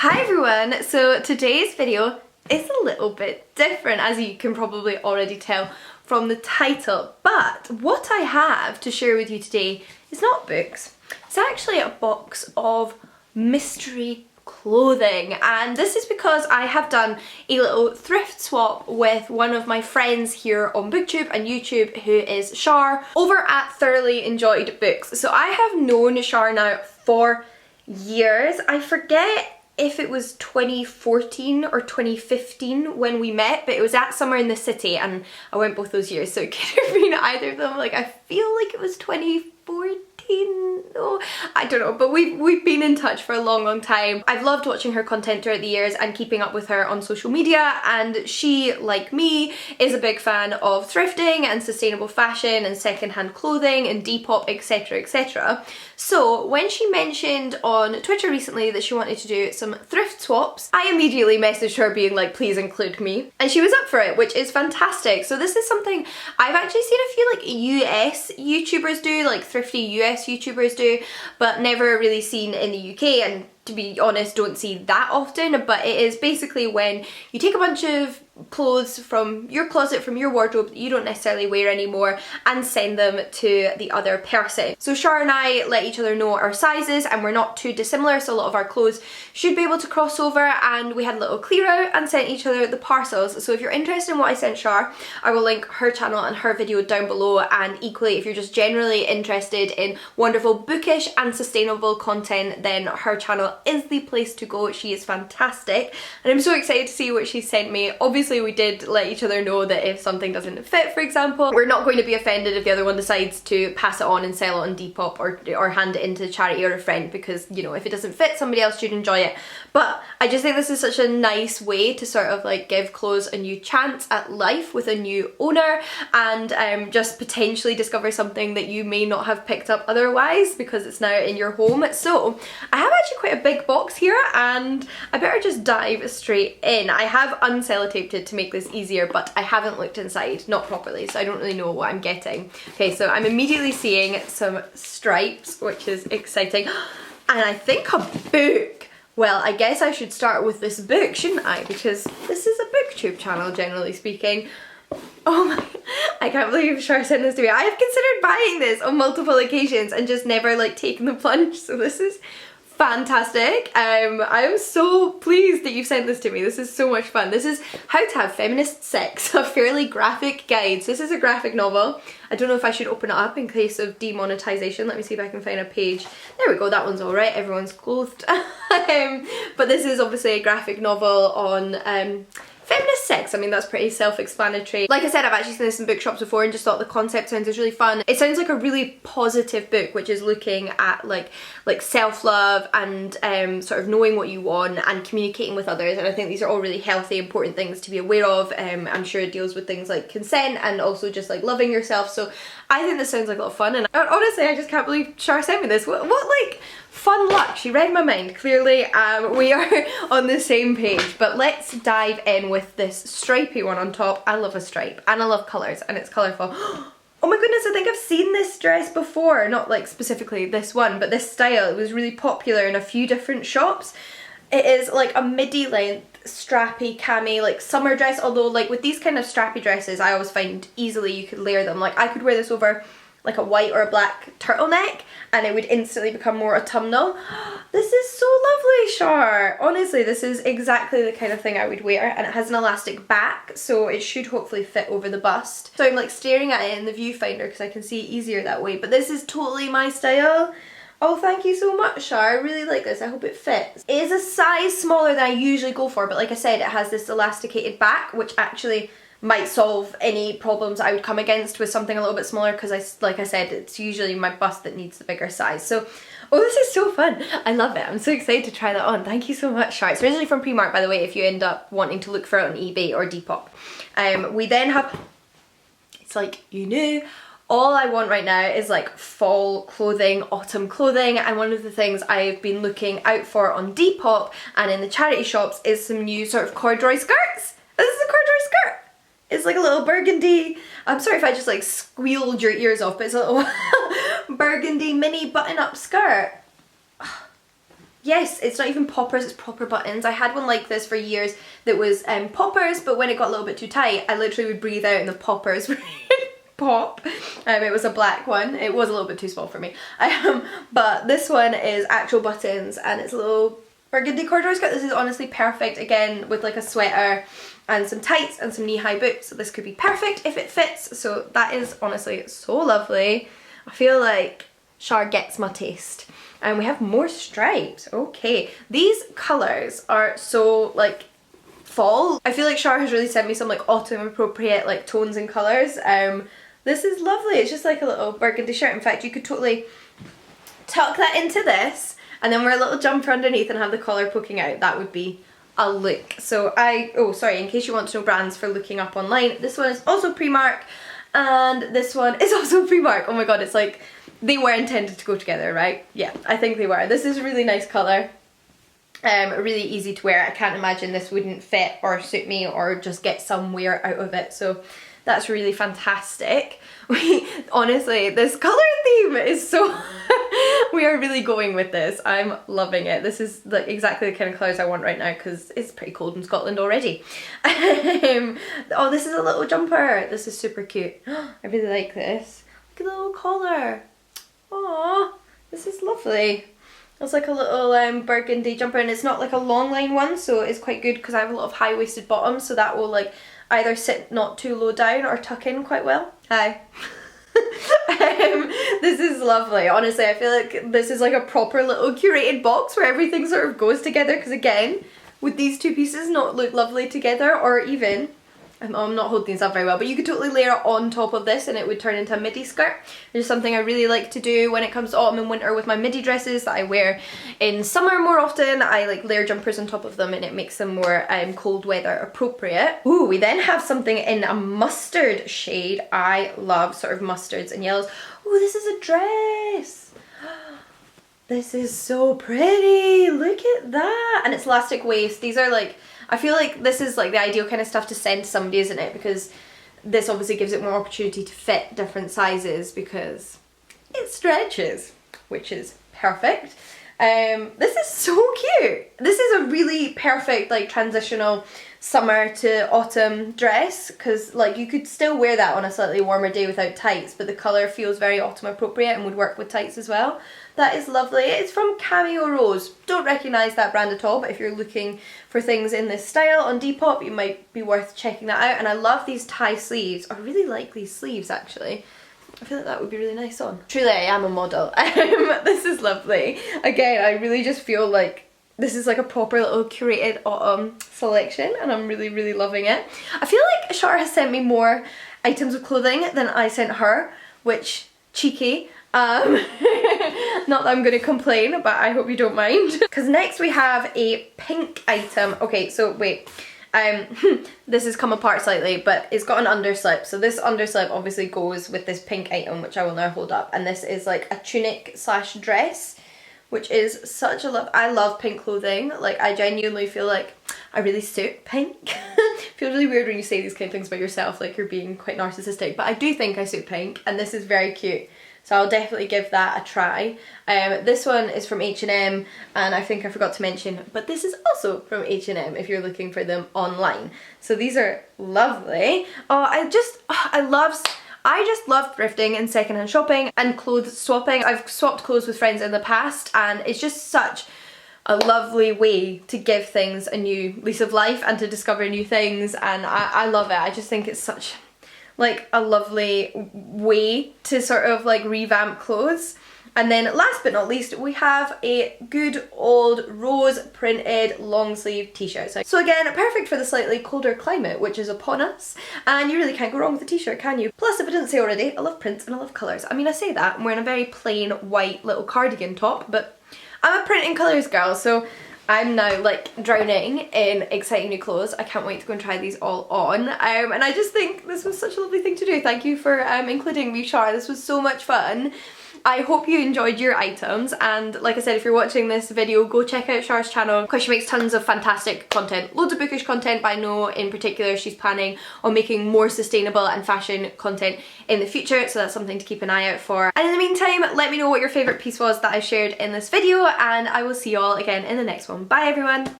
Hi everyone! So today's video is a little bit different, as you can probably already tell from the title, but what I have to share with you today is not books. It's actually a box of mystery clothing, and this is because I have done a little thrift swap with one of my friends here on BookTube and YouTube, who is Shar, over at Thoroughly Enjoyed Books. So I have known Shar now for years. I forget if it was 2014 or 2015 when we met, but it was at somewhere in the city and I went both those years, so it could have been either of them. Like, I feel like it was 2014. Oh, I don't know, but we've been in touch for a long time. I've loved watching her content throughout the years and keeping up with her on social media, and she, like me, is a big fan of thrifting and sustainable fashion and secondhand clothing and Depop, etc, etc. So when she mentioned on Twitter recently that she wanted to do some thrift swaps, I immediately messaged her being like, please include me, and she was up for it, which is fantastic. So this is something I've actually seen a few like US YouTubers do, like thrifty US YouTubers do, but never really seen in the UK, and to be honest don't see that often. But it is basically when you take a bunch of clothes from your closet, from your wardrobe that you don't necessarily wear anymore, and send them to the other person. So Shar and I let each other know our sizes and we're not too dissimilar, so a lot of our clothes should be able to cross over, and we had a little clear out and sent each other the parcels. So if you're interested in what I sent Shar, I will link her channel and her video down below, and equally if you're just generally interested in wonderful bookish and sustainable content, then her channel is the place to go. She is fantastic and I'm so excited to see what she sent me. Obviously we did let each other know that if something doesn't fit, for example, we're not going to be offended if the other one decides to pass it on and sell it on Depop or hand it into charity or a friend, because, you know, if it doesn't fit, somebody else should enjoy it. But I just think this is such a nice way to sort of like give clothes a new chance at life with a new owner, and just potentially discover something that you may not have picked up otherwise because it's now in your home. So I have actually quite a big box here, and I better just dive straight in. I have uncellotaped it to make this easier, but I haven't looked inside, not properly, so I don't really know what I'm getting. Okay, so I'm immediately seeing some stripes, which is exciting, and I think a book. Well, I guess I should start with this book, shouldn't I? Because this is a BookTube channel, generally speaking. Oh my, I can't believe Shar sent this to me. I have considered buying this on multiple occasions and just never like taken the plunge, so this is fantastic. I am so pleased that you've sent this to me. This is so much fun. This is How to Have Feminist Sex, a fairly graphic guide. So this is a graphic novel. I don't know if I should open it up in case of demonetization. Let me see if I can find a page. There we go, that one's alright, everyone's clothed. But this is obviously a graphic novel on feminist sex. I mean, that's pretty self-explanatory. Like I said, I've actually seen this in bookshops before and just thought the concept sounds really fun. It sounds like a really positive book, which is looking at like self-love and sort of knowing what you want and communicating with others, and I think these are all really healthy, important things to be aware of. I'm sure it deals with things like consent and also just like loving yourself, so I think this sounds like a lot of fun, and honestly I just can't believe Shar sent me this. What like fun luck. She read my mind, clearly. We are on the same page, but let's dive in with this stripy one on top. I love a stripe and I love colours and it's colourful. Oh my goodness, I think I've seen this dress before, not like specifically this one, but this style. It was really popular in a few different shops. It is like a midi length strappy cami like summer dress, although like with these kind of strappy dresses I always find easily you could layer them. Like I could wear this over like a white or a black turtleneck and it would instantly become more autumnal. This is so lovely, Shar. Honestly, this is exactly the kind of thing I would wear, and it has an elastic back, so it should hopefully fit over the bust. So I'm like staring at it in the viewfinder because I can see it easier that way, but this is totally my style. Oh, thank you so much, Shar. I really like this. I hope it fits. It is a size smaller than I usually go for, but like I said, it has this elasticated back, which actually might solve any problems I would come against with something a little bit smaller, because like I said, it's usually my bust that needs the bigger size. So, oh, this is so fun. I love it. I'm so excited to try that on. Thank you so much, Shar. It's originally from Primark, by the way, if you end up wanting to look for it on eBay or Depop. We then have, it's like, you know, all I want right now is like fall clothing, autumn clothing, and one of the things I've been looking out for on Depop and in the charity shops is some new sort of corduroy skirts. This is a corduroy skirt. It's like a little burgundy, I'm sorry if I just like squealed your ears off, but it's a little burgundy mini button-up skirt. Yes, it's not even poppers, it's proper buttons. I had one like this for years that was poppers, but when it got a little bit too tight, I literally would breathe out and the poppers would pop. It was a black one. It was a little bit too small for me. But this one is actual buttons and it's a little burgundy corduroy skirt. This is honestly perfect, again, with like a sweater and some tights and some knee-high boots. So this could be perfect if it fits. So that is honestly so lovely. I feel like Char gets my taste. And we have more stripes. Okay, these colours are so like fall. I feel like Char has really sent me some like autumn appropriate like tones and colours. This is lovely. It's just like a little burgundy shirt. In fact, you could totally tuck that into this and then wear a little jumper underneath and have the collar poking out. That would be a look. So oh sorry, in case you want to know brands for looking up online, this one is also Primark and this one is also Primark. Oh my god, it's like they were intended to go together, right? Yeah, I think they were. This is a really nice colour. Really easy to wear. I can't imagine this wouldn't fit or suit me or just get some wear out of it. So that's really fantastic. Honestly, this colour theme is so... we are really going with this. I'm loving it. This is like exactly the kind of colours I want right now because it's pretty cold in Scotland already. Oh, this is a little jumper. This is super cute. I really like this. Look at the little collar. Aww, this is lovely. It's like a little burgundy jumper and it's not like a long line one, so it's quite good because I have a lot of high-waisted bottoms, so that will like either sit not too low down or tuck in quite well. Hi. This is lovely. Honestly, I feel like this is like a proper little curated box where everything sort of goes together because again, would these two pieces not look lovely together? Or even, I'm not holding these up very well, but you could totally layer it on top of this and it would turn into a midi skirt. Which is something I really like to do when it comes to autumn and winter with my midi dresses that I wear in summer more often. I like layer jumpers on top of them and it makes them more cold weather appropriate. Ooh, we then have something in a mustard shade. I love sort of mustards and yellows. Ooh, this is a dress. This is so pretty. Look at that. And it's elastic waist. These are like, I feel like this is like the ideal kind of stuff to send to somebody, isn't it? Because this obviously gives it more opportunity to fit different sizes because it stretches, which is perfect. This is so cute. This is a really perfect like transitional summer to autumn dress because like you could still wear that on a slightly warmer day without tights, but the colour feels very autumn appropriate and would work with tights as well. That is lovely. It's from Cameo Rose. Don't recognise that brand at all, but if you're looking for things in this style on Depop, it might be worth checking that out. And I love these tie sleeves. I really like these sleeves actually. I feel like that would be really nice on. Truly, I am a model. This is lovely. Again, I really just feel like this is like a proper little curated autumn selection and I'm really, really loving it. I feel like Char has sent me more items of clothing than I sent her, which, cheeky. Not that I'm going to complain, but I hope you don't mind. Because next we have a pink item. Okay, so wait. This has come apart slightly, but it's got an underslip. So this underslip obviously goes with this pink item, which I will now hold up. And this is like a tunic slash dress, which is such a love. I love pink clothing. Like I genuinely feel like I really suit pink. Feels really weird when you say these kind of things about yourself, like you're being quite narcissistic, but I do think I suit pink and this is very cute. So I'll definitely give that a try. This one is from H&M and I think I forgot to mention, but this is also from H&M if you're looking for them online. So these are lovely. Oh, I just love thrifting and secondhand shopping and clothes swapping. I've swapped clothes with friends in the past and it's just such a lovely way to give things a new lease of life and to discover new things, and I love it. I just think it's such like a lovely way to sort of like revamp clothes. And then last but not least, we have a good old rose printed long sleeve t-shirt. So again, perfect for the slightly colder climate which is upon us, and you really can't go wrong with a t-shirt, can you? Plus, if I didn't say already, I love prints and I love colours. I mean, I say that, I'm wearing a very plain white little cardigan top, but I'm a print and colours girl, so I'm now like drowning in exciting new clothes. I can't wait to go and try these all on. And I just think this was such a lovely thing to do. Thank you for including me, Char. This was so much fun. I hope you enjoyed your items, and like I said, if you're watching this video, go check out Char's channel because she makes tons of fantastic content, loads of bookish content, but I know in particular she's planning on making more sustainable and fashion content in the future, so that's something to keep an eye out for. And in the meantime, let me know what your favourite piece was that I shared in this video, and I will see you all again in the next one. Bye everyone!